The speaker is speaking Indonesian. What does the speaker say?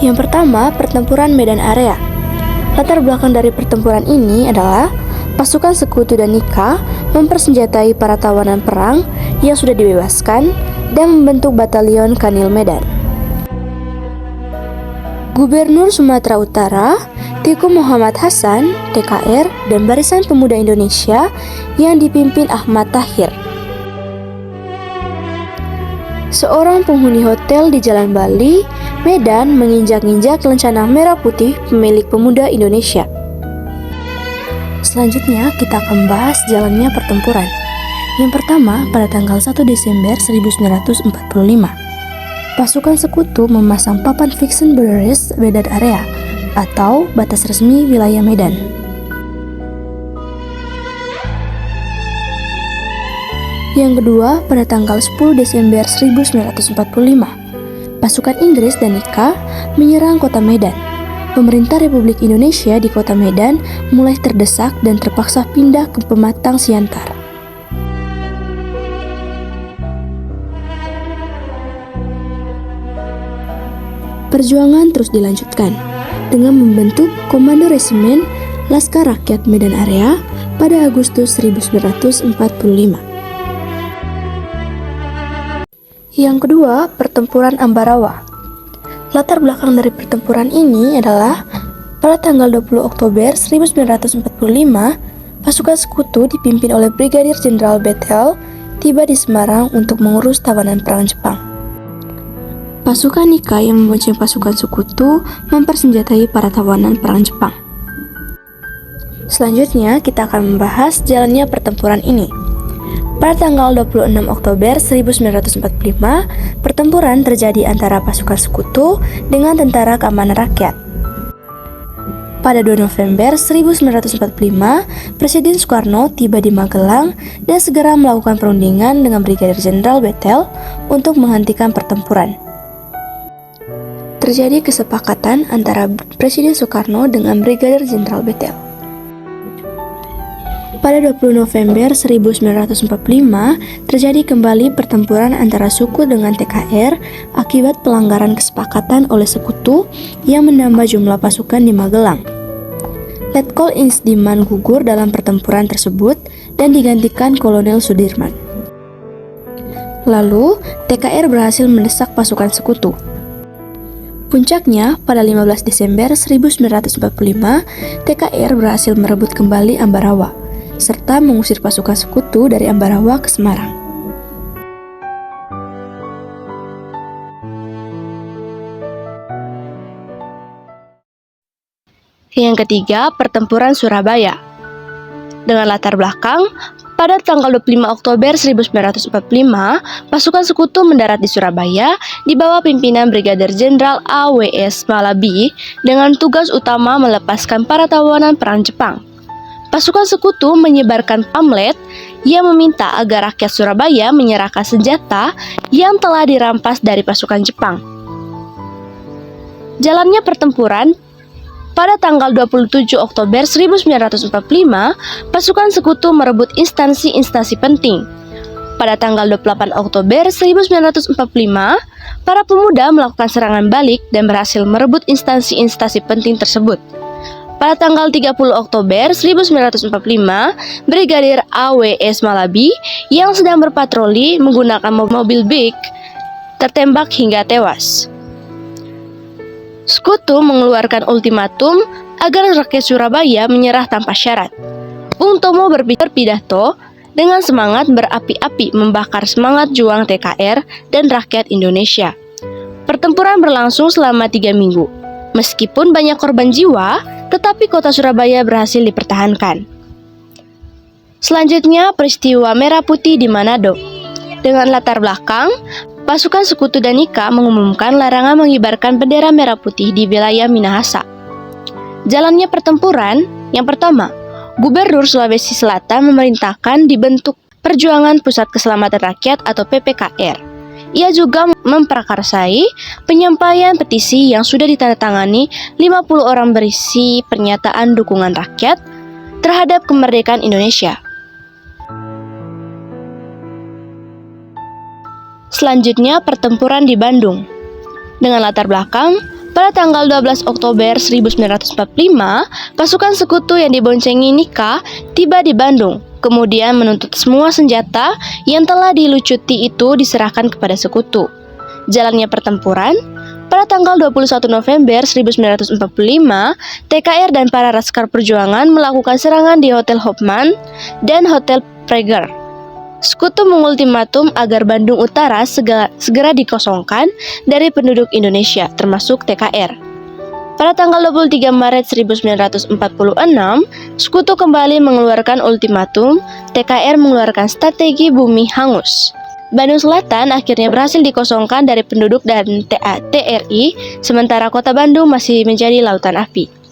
Yang pertama, pertempuran Medan Area. Latar belakang dari pertempuran ini adalah pasukan Sekutu dan Nika mempersenjatai para tawanan perang yang sudah dibebaskan dan membentuk batalion Kanil Medan. Gubernur Sumatera Utara, Teuku Muhammad Hasan, TKR, dan Barisan Pemuda Indonesia yang dipimpin Ahmad Tahir. Seorang penghuni hotel di Jalan Bali, Medan menginjak-injak lencana merah putih pemilik Pemuda Indonesia. Selanjutnya kita akan membahas jalannya pertempuran. Yang pertama, pada tanggal 1 Desember 1945. Pasukan Sekutu memasang papan Fixed Boundaries Medan Area atau batas resmi wilayah Medan. Yang kedua, pada tanggal 10 Desember 1945, pasukan Inggris dan Nika menyerang kota Medan. Pemerintah Republik Indonesia di kota Medan mulai terdesak dan terpaksa pindah ke Pematang Siantar. Perjuangan terus dilanjutkan dengan membentuk Komando Resimen Laskar Rakyat Medan Area pada Agustus 1945. Yang kedua, pertempuran Ambarawa. Latar belakang dari pertempuran ini adalah pada tanggal 20 Oktober 1945, pasukan Sekutu dipimpin oleh Brigadir Jenderal Bethel tiba di Semarang untuk mengurus tawanan perang Jepang. Pasukan Nika yang membonceng pasukan Sekutu mempersenjatai para tawanan perang Jepang. Selanjutnya, kita akan membahas jalannya pertempuran ini. Pada tanggal 26 Oktober 1945, pertempuran terjadi antara pasukan Sekutu dengan Tentara Keamanan Rakyat. Pada 2 November 1945, Presiden Soekarno tiba di Magelang dan segera melakukan perundingan dengan Brigadir Jenderal Bethel untuk menghentikan pertempuran. Terjadi kesepakatan antara Presiden Soekarno dengan Brigadir Jenderal Bethel. Pada 20 November 1945, terjadi kembali pertempuran antara suku dengan TKR akibat pelanggaran kesepakatan oleh Sekutu yang menambah jumlah pasukan di Magelang. Letkol Isdiman gugur dalam pertempuran tersebut dan digantikan Kolonel Sudirman. Lalu, TKR berhasil mendesak pasukan Sekutu. Puncaknya, pada 15 Desember 1945, TKR berhasil merebut kembali Ambarawa, serta mengusir pasukan Sekutu dari Ambarawa ke Semarang. Yang ketiga, pertempuran Surabaya. Dengan latar belakang, pada tanggal 25 Oktober 1945, pasukan Sekutu mendarat di Surabaya di bawah pimpinan Brigadir Jenderal A.W.S. Malabi dengan tugas utama melepaskan para tawanan perang Jepang. Pasukan Sekutu menyebarkan pamflet yang meminta agar rakyat Surabaya menyerahkan senjata yang telah dirampas dari pasukan Jepang. Jalannya pertempuran. Pada tanggal 27 Oktober 1945, pasukan Sekutu merebut instansi-instansi penting. Pada tanggal 28 Oktober 1945, para pemuda melakukan serangan balik dan berhasil merebut instansi-instansi penting tersebut. Pada tanggal 30 Oktober 1945, Brigadir A.W.S. Malabi yang sedang berpatroli menggunakan mobil Big tertembak hingga tewas. Sekutu mengeluarkan ultimatum agar rakyat Surabaya menyerah tanpa syarat. Bung Tomo berpidato dengan semangat berapi-api membakar semangat juang TKR dan rakyat Indonesia. Pertempuran berlangsung selama 3 minggu. Meskipun banyak korban jiwa, tetapi kota Surabaya berhasil dipertahankan. Selanjutnya, peristiwa Merah Putih di Manado. Dengan latar belakang, pasukan Sekutu dan Nika mengumumkan larangan mengibarkan bendera merah putih di wilayah Minahasa. Jalannya pertempuran, yang pertama, Gubernur Sulawesi Selatan memerintahkan dibentuk Perjuangan Pusat Keselamatan Rakyat atau PPKR. Ia juga memprakarsai penyampaian petisi yang sudah ditandatangani 50 orang berisi pernyataan dukungan rakyat terhadap kemerdekaan Indonesia. Selanjutnya, pertempuran di Bandung. Dengan latar belakang, Pada tanggal 12 Oktober 1945, pasukan sekutu yang diboncengi Nika tiba di Bandung, kemudian menuntut semua senjata yang telah dilucuti itu diserahkan kepada sekutu. Jalannya pertempuran, pada tanggal 21 November 1945, TKR dan para laskar perjuangan melakukan serangan di Hotel Hofmann dan Hotel Prager. Sekutu mengultimatum agar Bandung Utara segera dikosongkan dari penduduk Indonesia, termasuk TKR. Pada tanggal 23 Maret 1946, Sekutu kembali mengeluarkan ultimatum, TKR mengeluarkan strategi bumi hangus. Bandung Selatan akhirnya berhasil dikosongkan dari penduduk dan TRI, sementara kota Bandung masih menjadi lautan api.